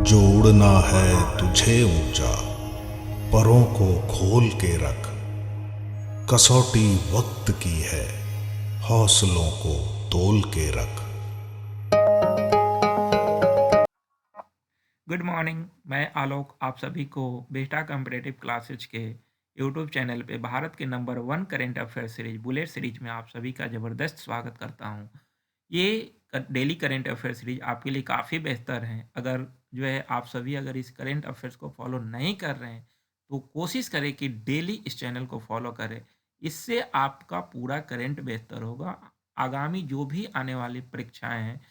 जोड़ना है तुझे ऊंचा, परों को खोल के रख। कसौटी वक्त की है, हौसलों को तोल के रख। Good morning. मैं आलोक आप सभी को बेटा कॉम्पिटेटिव क्लासेज के यूट्यूब चैनल पे भारत के number 1 current affair series bullet series में आप सभी का ज़बरदस्त स्वागत करता हूँ। ये डेली करेंट अफेयर सीरीज आपके लिए काफ़ी बेहतर है। अगर जो है आप सभी अगर इस करेंट अफेयर्स को फॉलो नहीं कर रहे हैं तो कोशिश करें कि डेली इस चैनल को फॉलो करें। इससे आपका पूरा करेंट बेहतर होगा। आगामी जो भी आने वाली परीक्षाएं हैं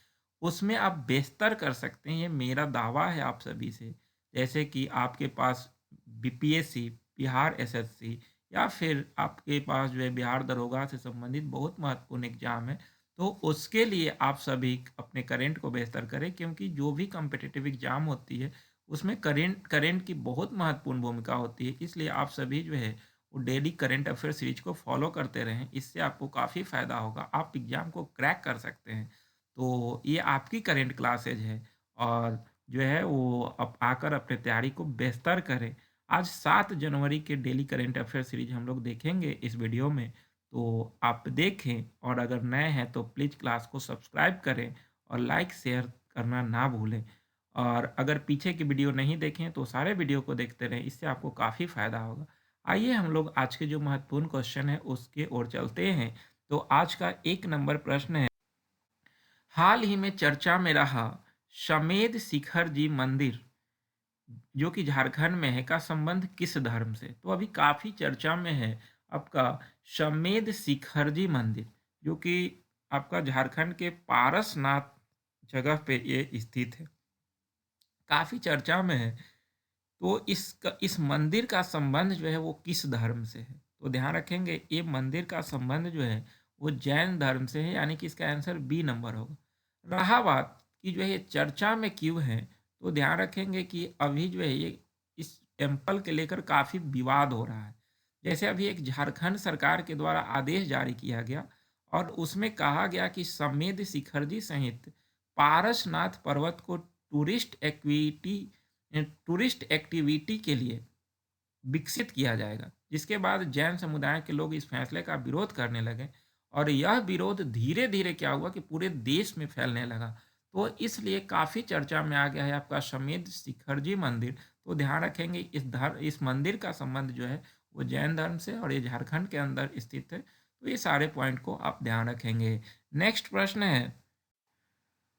उसमें आप बेहतर कर सकते हैं, ये मेरा दावा है आप सभी से। जैसे कि आपके पास बीपीएससी, बिहार एसएससी या फिर आपके पास जो है बिहार दरोगा से संबंधित बहुत महत्वपूर्ण एग्जाम है, तो उसके लिए आप सभी अपने करंट को बेहतर करें, क्योंकि जो भी कॉम्पिटिटिव एग्जाम होती है उसमें करंट करंट की बहुत महत्वपूर्ण भूमिका होती है। इसलिए आप सभी जो है वो डेली करंट अफेयर सीरीज को फॉलो करते रहें, इससे आपको काफ़ी फ़ायदा होगा, आप एग्जाम को क्रैक कर सकते हैं। तो ये आपकी करेंट क्लासेज है और जो है वो आप आकर अपने तैयारी को बेहतर करें। आज 7 जनवरी के डेली करेंट अफेयर सीरीज हम लोग देखेंगे इस वीडियो में, तो आप देखें और अगर नए हैं तो प्लीज़ क्लास को सब्सक्राइब करें और लाइक शेयर करना ना भूलें। और अगर पीछे की वीडियो नहीं देखें तो सारे वीडियो को देखते रहें, इससे आपको काफ़ी फ़ायदा होगा। आइए हम लोग आज के जो महत्वपूर्ण क्वेश्चन है उसके ओर चलते हैं। तो आज का 1 नंबर प्रश्न है, हाल ही में चर्चा में रहा शमेध शिखर जी मंदिर जो कि झारखंड में है का संबंध किस धर्म से? तो अभी काफी चर्चा में है आपका शमेध शिखर जी मंदिर, जो कि आपका झारखंड के पारसनाथ जगह पे ये स्थित है, काफी चर्चा में है। तो इस मंदिर का संबंध जो है वो किस धर्म से है? तो ध्यान रखेंगे ये मंदिर का संबंध जो है वो जैन धर्म से है, यानी कि इसका आंसर बी नंबर होगा। रहा बात कि जो है ये चर्चा में क्यों है, तो ध्यान रखेंगे कि अभी जो है ये इस टेम्पल के लेकर काफ़ी विवाद हो रहा है। जैसे अभी एक झारखंड सरकार के द्वारा आदेश जारी किया गया और उसमें कहा गया कि समेध शिखर जी सहित पारसनाथ पर्वत को टूरिस्ट एक्टिविटी के लिए विकसित किया जाएगा, जिसके बाद जैन समुदाय के लोग इस फैसले का विरोध करने लगे और यह विरोध धीरे धीरे क्या हुआ कि पूरे देश में फैलने लगा। तो इसलिए काफ़ी चर्चा में आ गया है आपका समेध शिखर जी मंदिर। तो ध्यान रखेंगे इस मंदिर का संबंध जो है वो जैन धर्म से और ये झारखंड के अंदर स्थित है। तो ये सारे पॉइंट को आप ध्यान रखेंगे। नेक्स्ट प्रश्न है,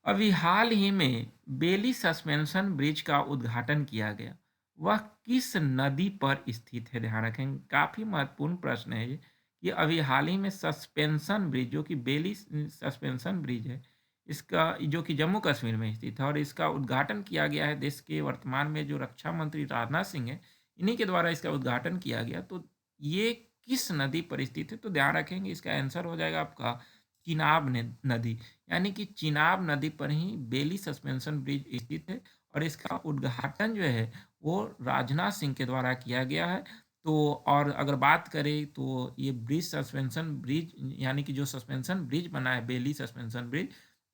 अभी हाल ही में बेली सस्पेंशन ब्रिज का उद्घाटन किया गया, वह किस नदी पर स्थित है? ध्यान रखें, काफी महत्वपूर्ण प्रश्न है ये कि अभी हाल ही में सस्पेंशन ब्रिज जो कि बेली सस्पेंशन ब्रिज है, इसका जो कि जम्मू कश्मीर में स्थित है और इसका उद्घाटन किया गया है देश के वर्तमान में जो रक्षा मंत्री राजनाथ सिंह है, इन्हीं के द्वारा इसका उद्घाटन किया गया। तो ये किस नदी पर स्थित है? तो ध्यान रखेंगे इसका आंसर हो जाएगा आपका चिनाब नदी, यानी कि चिनाब नदी पर ही बेली सस्पेंशन ब्रिज स्थित है और इसका उद्घाटन जो है वो राजनाथ सिंह के द्वारा किया गया है। तो और अगर बात करें तो ये ब्रिज सस्पेंशन ब्रिज यानी कि जो सस्पेंशन ब्रिज बना है बेली सस्पेंशन ब्रिज,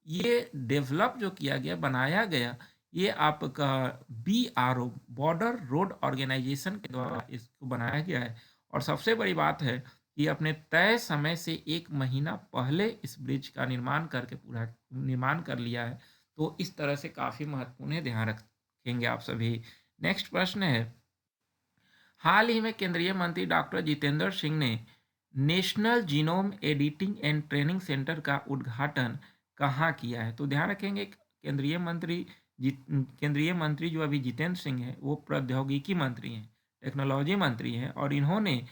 ये डेवलप जो किया गया बनाया गया, ये आपका BRO बॉर्डर रोड ऑर्गेनाइजेशन के द्वारा इसको बनाया गया है। और सबसे बड़ी बात है कि अपने तय समय से 1 महीना पहले इस ब्रिज का निर्माण करके पूरा निर्माण कर लिया है। तो इस तरह से काफ़ी महत्वपूर्ण है, ध्यान रखेंगे आप सभी। नेक्स्ट प्रश्न है, हाल ही में केंद्रीय मंत्री डॉक्टर जितेंद्र सिंह ने national genome editing and training centre का उद्घाटन कहाँ किया है? तो ध्यान रखेंगे केंद्रीय मंत्री जो अभी जितेंद्र सिंह है वो प्रौद्योगिकी मंत्री हैं, टेक्नोलॉजी मंत्री हैं और इन्होंने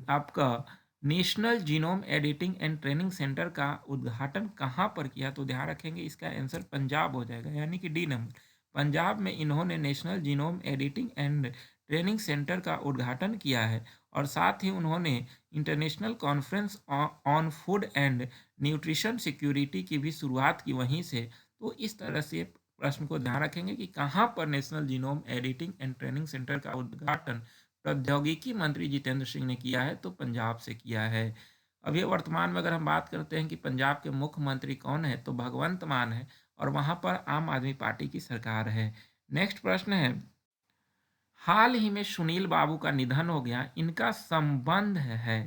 आपका national genome editing and training centre का उद्घाटन कहाँ पर किया? तो ध्यान रखेंगे इसका आंसर पंजाब हो जाएगा, यानी कि डी नंबर। पंजाब में इन्होंने national genome editing and training centre का उद्घाटन किया है और साथ ही उन्होंने international conference on food and nutrition security की भी शुरुआत की वहीं से। तो इस तरह से प्रश्न को ध्यान रखेंगे कि कहाँ पर national genome editing and training centre का उद्घाटन प्रौद्योगिकी मंत्री जितेंद्र सिंह ने किया है? तो पंजाब से किया है। अभी वर्तमान में अगर हम बात करते हैं कि पंजाब के मुख्यमंत्री कौन है, तो भगवंत मान है और वहाँ पर आम आदमी पार्टी की सरकार है। नेक्स्ट प्रश्न है, हाल ही में सुनील बाबू का निधन हो गया, इनका संबंध है।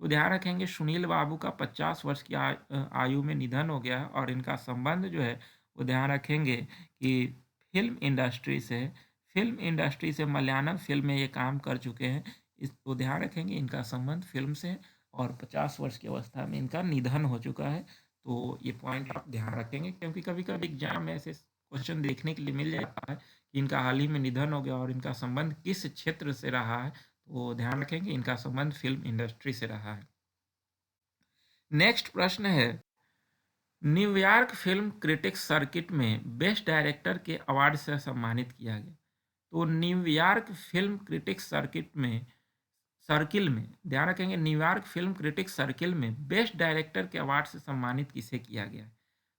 तो ध्यान रखेंगे सुनील बाबू का 50 वर्ष की आयु में निधन हो गया है और इनका संबंध जो है वो ध्यान रखेंगे कि फिल्म इंडस्ट्री से, फिल्म इंडस्ट्री से मलयालम फिल्म में ये काम कर चुके हैं। इसको ध्यान रखेंगे, इनका संबंध फिल्म से है और 50 वर्ष की अवस्था में इनका निधन हो चुका है। तो ये पॉइंट आप ध्यान रखेंगे क्योंकि कभी कभी एग्जाम में ऐसे क्वेश्चन देखने के लिए मिल जाता है कि इनका हाल ही में निधन हो गया और इनका संबंध किस क्षेत्र से रहा है। तो ध्यान रखेंगे इनका संबंध फिल्म इंडस्ट्री से रहा है। नेक्स्ट प्रश्न है, न्यूयॉर्क फिल्म क्रिटिक्स सर्किट में बेस्ट डायरेक्टर के अवार्ड से सम्मानित किया गया। तो न्यूयॉर्क फिल्म क्रिटिक्स सर्किल में ध्यान रखेंगे, न्यूयॉर्क फिल्म क्रिटिक्स सर्किल में बेस्ट डायरेक्टर के अवार्ड से सम्मानित किसे किया गया है।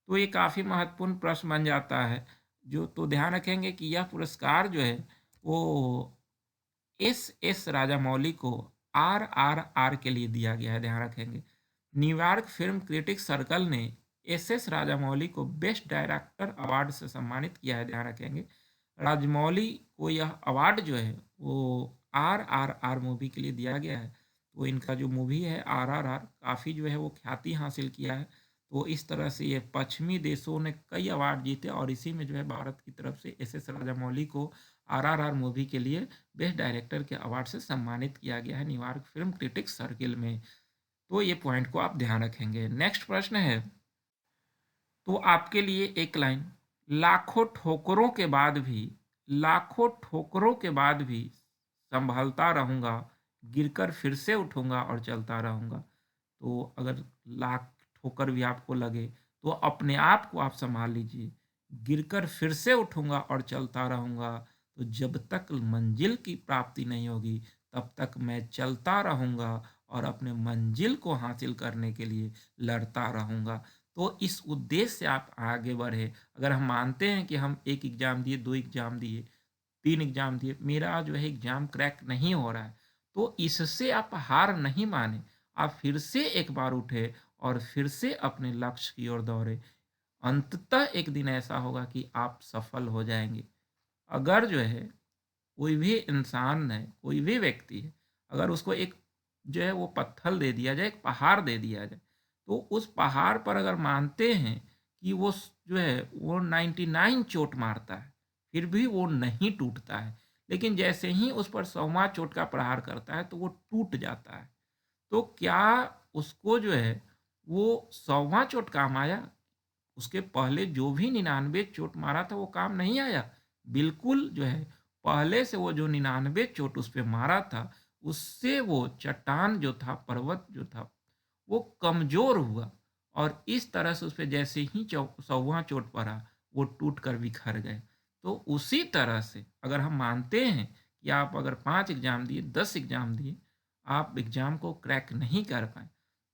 तो ये काफ़ी महत्वपूर्ण प्रश्न बन जाता है। जो तो ध्यान रखेंगे कि यह पुरस्कार जो है वो एस राजामौली को आर के लिए दिया गया है। ध्यान रखेंगे न्यूयॉर्क फिल्म क्रिटिक्स सर्कल ने एस राजामौली को बेस्ट डायरेक्टर अवार्ड से सम्मानित किया है। ध्यान रखेंगे राजमौली को यह अवार्ड जो है वो आर मूवी के लिए दिया गया है। तो इनका जो मूवी है आर काफ़ी जो है वो ख्याति हासिल किया है। तो इस तरह से ये पश्चिमी देशों ने कई अवार्ड जीते और इसी में जो है भारत की तरफ से एस राजामौली को आर मूवी के लिए बेस्ट डायरेक्टर के अवार्ड से सम्मानित किया गया है न्यूयॉर्क फिल्म क्रिटिक्स सर्किल में। तो ये पॉइंट को आप ध्यान रखेंगे। नेक्स्ट प्रश्न है, तो आपके लिए एक लाइन, लाखों ठोकरों के बाद भी, लाखों ठोकरों के बाद भी संभलता रहूंगा, गिरकर फिर से उठूंगा और चलता रहूंगा। तो अगर लाख ठोकर भी आपको लगे तो अपने आप को आप संभाल लीजिए। गिरकर फिर से उठूंगा और चलता रहूंगा, तो जब तक मंजिल की प्राप्ति नहीं होगी तब तक मैं चलता रहूंगा और अपने मंजिल को हासिल करने के लिए लड़ता रहूंगा। तो इस उद्देश्य से आप आगे बढ़े। अगर हम मानते हैं कि हम एक एग्ज़ाम दिए, 2 एग्ज़ाम दिए, 3 एग्ज़ाम दिए, मेरा जो है एग्ज़ाम क्रैक नहीं हो रहा है, तो इससे आप हार नहीं माने। आप फिर से एक बार उठे और फिर से अपने लक्ष्य की ओर दौड़े। अंततः एक दिन ऐसा होगा कि आप सफल हो जाएँगे। अगर जो है कोई भी इंसान है, कोई भी व्यक्ति है, अगर उसको एक जो है वो पत्थर दे दिया जाए, एक पहाड़ दे दिया जाए, तो उस पहाड़ पर अगर मानते हैं कि वो जो है वो 99 चोट मारता है, फिर भी वो नहीं टूटता है। लेकिन जैसे ही उस पर 100वां चोट का प्रहार करता है तो वो टूट जाता है। तो क्या उसको जो है वो 100वां चोट काम आया? उसके पहले जो भी 99 चोट मारा था वो काम नहीं आया। बिल्कुल जो है पहले से वो जो 99 चोट उस पे मारा था, उससे वो चट्टान जो था, पर्वत जो था, वो कमज़ोर हुआ और इस तरह से उस पे जैसे ही 100वां चोट पड़ा, वो टूट कर बिखर गए। तो उसी तरह से अगर हम मानते हैं कि आप अगर 5 एग्ज़ाम दिए, 10 एग्ज़ाम दिए, आप एग्ज़ाम को क्रैक नहीं कर पाए,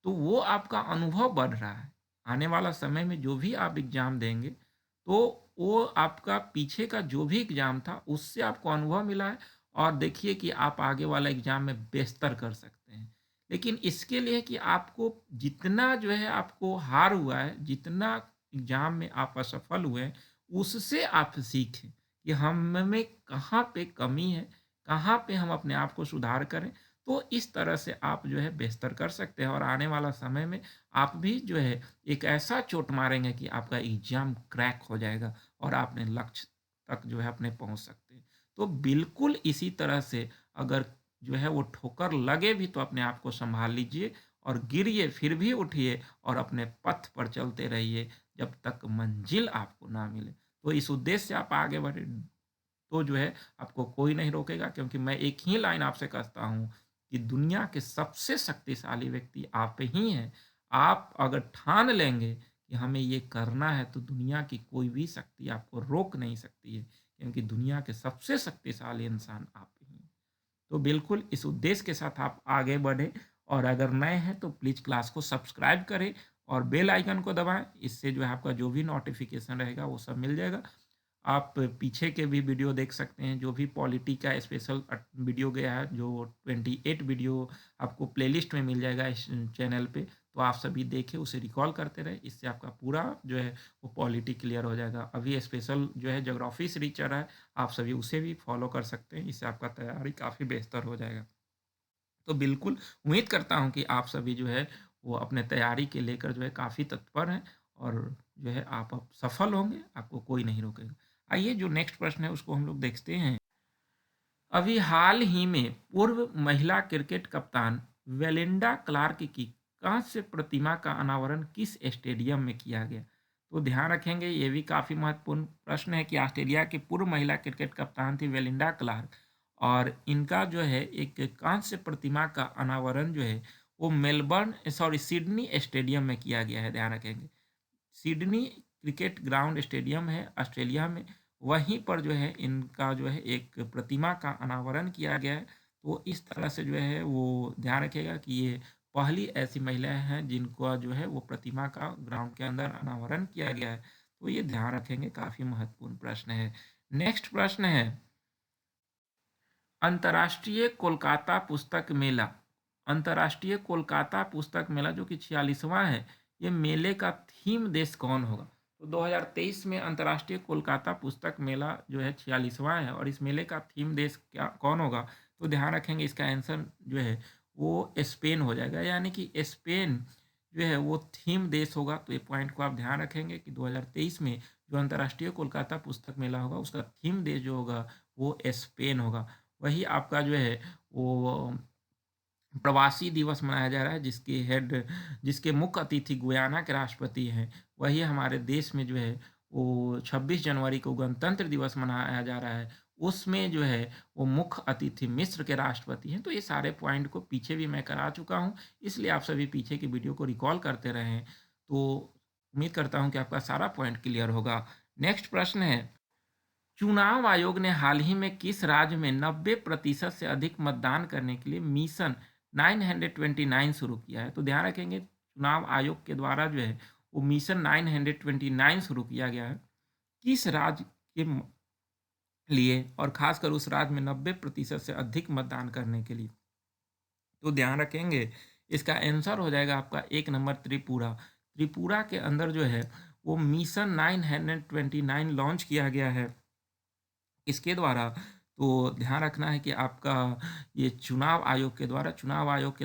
तो वो आपका अनुभव बढ़ रहा है। आने वाला समय में जो भी आप एग्ज़ाम देंगे, तो वो आपका पीछे का जो भी एग्ज़ाम था, उससे आपको अनुभव मिला है और देखिए कि आप आगे वाला एग्ज़ाम में बेहतर कर सकते हैं। लेकिन इसके लिए कि आपको जितना जो है आपको हार हुआ है, जितना एग्ज़ाम में आप असफल हुए हैं, उससे आप सीखें कि हम में कहाँ पे कमी है, कहाँ पे हम अपने आप को सुधार करें। तो इस तरह से आप जो है बेहतर कर सकते हैं और आने वाला समय में आप भी जो है एक ऐसा चोट मारेंगे कि आपका एग्ज़ाम क्रैक हो जाएगा और आप अपने लक्ष्य तक जो है अपने पहुँच सकते हैं। तो बिल्कुल इसी तरह से अगर जो है वो ठोकर लगे भी तो अपने आप को सँभाल लीजिए और गिरिए फिर भी उठिए और अपने पथ पर चलते रहिए जब तक मंजिल आपको ना मिले। तो इस उद्देश्य से आप आगे बढ़े तो जो है आपको कोई नहीं रोकेगा, क्योंकि मैं एक ही लाइन आपसे कहता हूँ कि दुनिया के सबसे शक्तिशाली व्यक्ति आप ही हैं। आप अगर ठान लेंगे कि हमें ये करना है तो दुनिया की कोई भी शक्ति आपको रोक नहीं सकती है, क्योंकि दुनिया के सबसे शक्तिशाली इंसान आप ही हैं। तो बिल्कुल इस उद्देश्य के साथ आप आगे बढ़ें और अगर नए हैं तो प्लीज़ क्लास को सब्सक्राइब करें और बेल आइकन को दबाएँ। इससे जो है आपका जो भी नोटिफ़िकेशन रहेगा वो सब मिल जाएगा। आप पीछे के भी वीडियो देख सकते हैं, जो भी पॉलिटी का स्पेशल वीडियो गया है, जो 28 वीडियो आपको प्लेलिस्ट में मिल जाएगा इस चैनल पे। तो आप सभी देखें, उसे रिकॉल करते रहे, इससे आपका पूरा जो है वो पॉलिटी क्लियर हो जाएगा। अभी स्पेशल जो है ज्योग्राफी सीरीज चल रहा है, आप सभी उसे भी फॉलो कर सकते हैं, इससे आपका तैयारी काफ़ी बेहतर हो जाएगा। तो बिल्कुल उम्मीद करता हूँ कि आप सभी जो है वो अपने तैयारी के लेकर जो है काफ़ी तत्पर हैं और जो है आप अब सफल होंगे, आपको कोई नहीं रोकेगा। आइए जो नेक्स्ट प्रश्न है उसको हम लोग देखते हैं। अभी हाल ही में पूर्व महिला क्रिकेट कप्तान वेलिंडा क्लार्क की कांस्य प्रतिमा का अनावरण किस स्टेडियम में किया गया? तो ध्यान रखेंगे, ये भी काफ़ी महत्वपूर्ण प्रश्न है कि ऑस्ट्रेलिया की पूर्व महिला क्रिकेट कप्तान थी वेलिंडा क्लार्क, और इनका जो है एक कांस्य प्रतिमा का अनावरण जो है वो सिडनी स्टेडियम में किया गया है। ध्यान रखेंगे, सिडनी क्रिकेट ग्राउंड स्टेडियम है ऑस्ट्रेलिया में, वहीं पर जो है इनका जो है एक प्रतिमा का अनावरण किया गया है। तो इस तरह से जो है वो ध्यान रखिएगा कि ये पहली ऐसी महिलाएं हैं जिनका जो है वो प्रतिमा का ग्राउंड के अंदर अनावरण किया गया है। तो ये ध्यान रखेंगे, काफ़ी महत्वपूर्ण प्रश्न है। नेक्स्ट प्रश्न है, अंतर्राष्ट्रीय कोलकाता पुस्तक मेला। अंतर्राष्ट्रीय कोलकाता पुस्तक मेला जो कि 46वां है, ये मेले का थीम देश कौन होगा? तो 2023 में अंतर्राष्ट्रीय कोलकाता पुस्तक मेला जो है 46वां है, और इस मेले का थीम देश क्या कौन होगा? तो ध्यान रखेंगे, इसका आंसर जो है वो स्पेन हो जाएगा, यानी कि स्पेन जो है वो थीम देश होगा। तो ये पॉइंट को आप ध्यान रखेंगे कि 2023 में जो अंतर्राष्ट्रीय कोलकाता पुस्तक मेला होगा उसका थीम देश जो होगा वो स्पेन होगा। वही आपका जो है वो प्रवासी दिवस मनाया जा रहा है, जिसके मुख्य अतिथि गुयाना के राष्ट्रपति हैं। वही हमारे देश में जो है वो 26 जनवरी को गणतंत्र दिवस मनाया जा रहा है, उसमें जो है वो मुख्य अतिथि मिस्र के राष्ट्रपति हैं। तो ये सारे पॉइंट को पीछे भी मैं करा चुका हूँ, इसलिए आप सभी पीछे की वीडियो को रिकॉल करते रहें। तो उम्मीद करता हूँ कि आपका सारा पॉइंट क्लियर होगा। नेक्स्ट प्रश्न है, चुनाव आयोग ने हाल ही में किस राज्य में 90% से अधिक मतदान करने के लिए मिशन 929 शुरू किया है? तो ध्यान रखेंगे, चुनाव आयोग के द्वारा जो है वो मिशन 929 शुरू किया गया है, किस राज्य के लिए, और खासकर उस राज्य में 90% से अधिक मतदान करने के लिए। तो ध्यान रखेंगे, इसका आंसर हो जाएगा आपका 1 नंबर त्रिपुरा। त्रिपुरा के अंदर जो है वो मिशन 929 लॉन्च किया गया है, इसके द्वारा। तो ध्यान रखना है कि आपका ये चुनाव आयोग के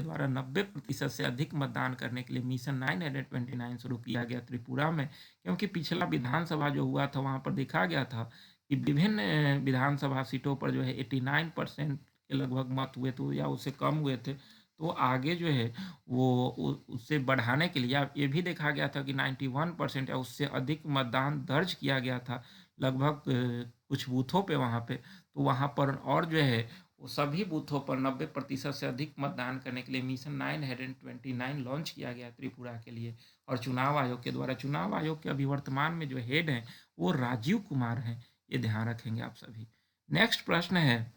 द्वारा 90% से अधिक मतदान करने के लिए मिशन 929 शुरू किया गया त्रिपुरा में, क्योंकि पिछला विधानसभा जो हुआ था वहाँ पर देखा गया था कि विभिन्न विधानसभा सीटों पर जो है 89% के लगभग मत हुए थे या उससे कम हुए थे। तो आगे जो है वो उससे बढ़ाने के लिए ये भी देखा गया था कि 91% या उससे अधिक मतदान दर्ज किया गया था लगभग कुछ बूथों पे वहाँ पे। तो वहाँ पर और जो है वो सभी बूथों पर 90% से अधिक मतदान करने के लिए मिशन 929 लॉन्च किया गया त्रिपुरा के लिए, और चुनाव आयोग के द्वारा। चुनाव आयोग के अभी वर्तमान में जो हेड हैं वो राजीव कुमार हैं, ये ध्यान रखेंगे आप सभी। नेक्स्ट प्रश्न है,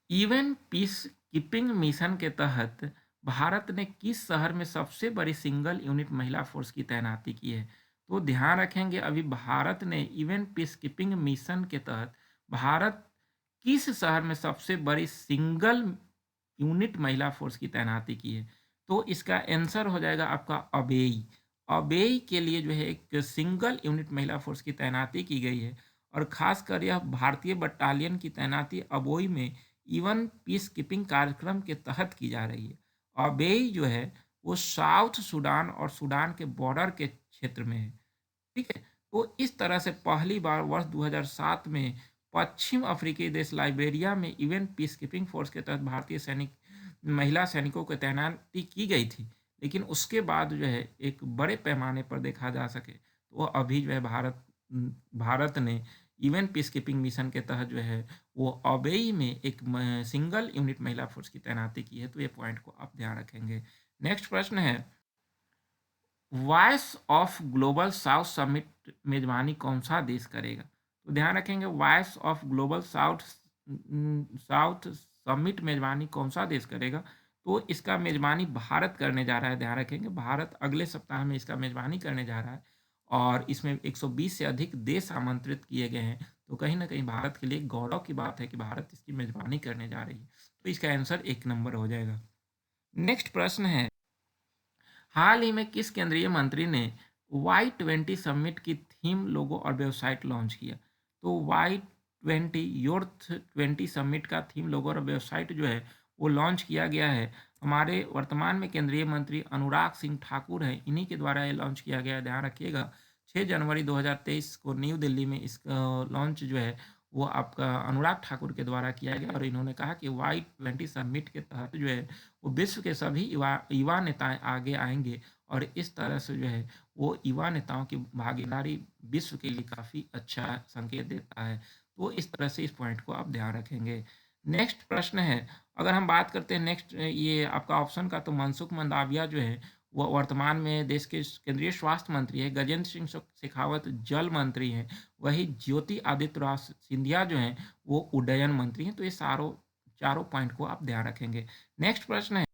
यूएन पीस कीपिंग मिशन के तहत भारत ने किस शहर में सबसे बड़ी सिंगल यूनिट महिला फोर्स की तैनाती की है? तो ध्यान रखेंगे, अभी भारत ने यूएन पीस कीपिंग मिशन के तहत भारत किस शहर में सबसे बड़ी सिंगल यूनिट महिला फोर्स की तैनाती की है? तो इसका आंसर हो जाएगा आपका अबेई। अबेई के लिए जो है एक सिंगल यूनिट महिला फोर्स की तैनाती की गई है, और खासकर यह भारतीय बटालियन की तैनाती अबोई में इवन पीस कीपिंग कार्यक्रम के तहत की जा रही है। अबेई जो है वो साउथ सूडान और सूडान के बॉर्डर के क्षेत्र में है। ठीक है, तो इस तरह से पहली बार वर्ष 2007 में पश्चिम अफ्रीकी देश लाइबेरिया में यूएन पीस कीपिंग फोर्स के तहत भारतीय महिला सैनिकों की तैनाती की गई थी, लेकिन उसके बाद जो है एक बड़े पैमाने पर देखा जा सके तो अभी जो है भारत ने यूएन पीस कीपिंग मिशन के तहत जो है वो अबेई में एक सिंगल यूनिट महिला फोर्स की तैनाती की है। तो ये पॉइंट को आप ध्यान रखेंगे। नेक्स्ट प्रश्न है, voice of global south summit मेजबानी कौन सा देश करेगा? तो ध्यान रखेंगे, voice of global south summit मेजबानी कौन सा देश करेगा? तो इसका मेजबानी भारत करने जा रहा है। ध्यान रखेंगे, भारत अगले सप्ताह में इसका मेजबानी करने जा रहा है, और इसमें 120 से अधिक देश आमंत्रित किए गए हैं। तो कहीं ना कहीं भारत के लिए गौरव की बात है कि भारत इसकी मेजबानी करने जा रही है। तो इसका आंसर 1 नंबर हो जाएगा। नेक्स्ट प्रश्न है, हाल ही में किस केंद्रीय मंत्री ने Y20 समिट की थीम, लोगो और वेबसाइट लॉन्च किया? तो Y20 यूथ 20 समिट का थीम, लोगो और वेबसाइट जो है वो लॉन्च किया गया है। हमारे वर्तमान में केंद्रीय मंत्री अनुराग सिंह ठाकुर हैं, इन्हीं के द्वारा ये लॉन्च किया गया है। ध्यान रखिएगा 6 जनवरी 2023 को न्यू दिल्ली में इसका लॉन्च जो है वो आपका अनुराग ठाकुर के द्वारा किया गया, और इन्होंने कहा कि Y20 समिट के तहत जो है वो विश्व के सभी युवा युवा नेताएं आगे आएंगे, और इस तरह से जो है वो युवा नेताओं की भागीदारी विश्व के लिए काफ़ी अच्छा संकेत देता है। तो इस तरह से इस पॉइंट को आप ध्यान रखेंगे। नेक्स्ट प्रश्न है, अगर हम बात करते हैं नेक्स्ट ये आपका ऑप्शन का, तो मनसुख मंडाविया जो है वो वर्तमान में देश के केंद्रीय स्वास्थ्य मंत्री है। गजेंद्र सिंह शेखावत जल मंत्री हैं। वही ज्योति आदित्य सिंधिया जो हैं वो उड्डयन मंत्री हैं। तो ये चारों पॉइंट को आप ध्यान रखेंगे। नेक्स्ट प्रश्न है,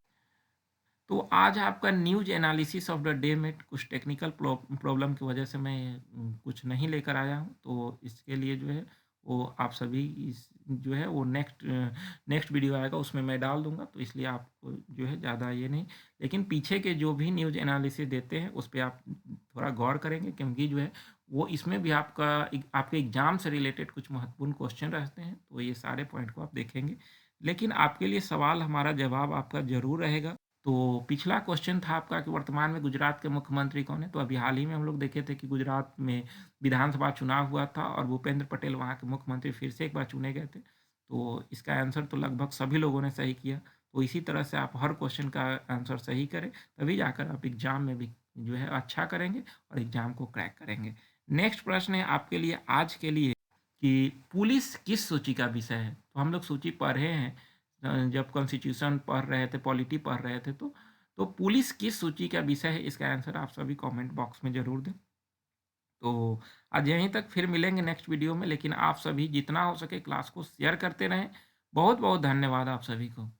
तो आज आपका news analysis of the day में कुछ टेक्निकल प्रॉब्लम की वजह से मैं कुछ नहीं लेकर आया हूँ, तो इसके लिए जो है वो आप सभी इस जो है वो नेक्स्ट वीडियो आएगा उसमें मैं डाल दूंगा, तो इसलिए आपको जो है ज़्यादा ये नहीं, लेकिन पीछे के जो भी न्यूज एनालिसिस देते हैं उस पर आप थोड़ा गौर करेंगे, क्योंकि जो है वो इसमें भी आपके एग्जाम से रिलेटेड कुछ महत्वपूर्ण क्वेश्चन रहते हैं, तो ये सारे पॉइंट को आप देखेंगे। लेकिन आपके लिए सवाल हमारा जवाब आपका जरूर रहेगा। तो पिछला क्वेश्चन था आपका कि वर्तमान में गुजरात के मुख्यमंत्री कौन है? तो अभी हाल ही में हम लोग देखे थे कि गुजरात में विधानसभा चुनाव हुआ था और भूपेंद्र पटेल वहाँ के मुख्यमंत्री फिर से एक बार चुने गए थे। तो इसका आंसर तो लगभग सभी लोगों ने सही किया। तो इसी तरह से आप हर क्वेश्चन का आंसर सही करें, तभी जाकर आप एग्जाम में भी जो है अच्छा करेंगे और एग्जाम को क्रैक करेंगे। नेक्स्ट प्रश्न है आपके लिए आज के लिए कि पुलिस किस सूची का विषय है? तो हम लोग सूची पढ़े हैं जब कॉन्स्टिट्यूशन पढ़ रहे थे, पॉलिटी पढ़ रहे थे, तो पुलिस किस सूची का विषय है, इसका आंसर आप सभी कमेंट बॉक्स में ज़रूर दें। तो आज यहीं तक, फिर मिलेंगे नेक्स्ट वीडियो में, लेकिन आप सभी जितना हो सके क्लास को शेयर करते रहें। बहुत बहुत धन्यवाद आप सभी को।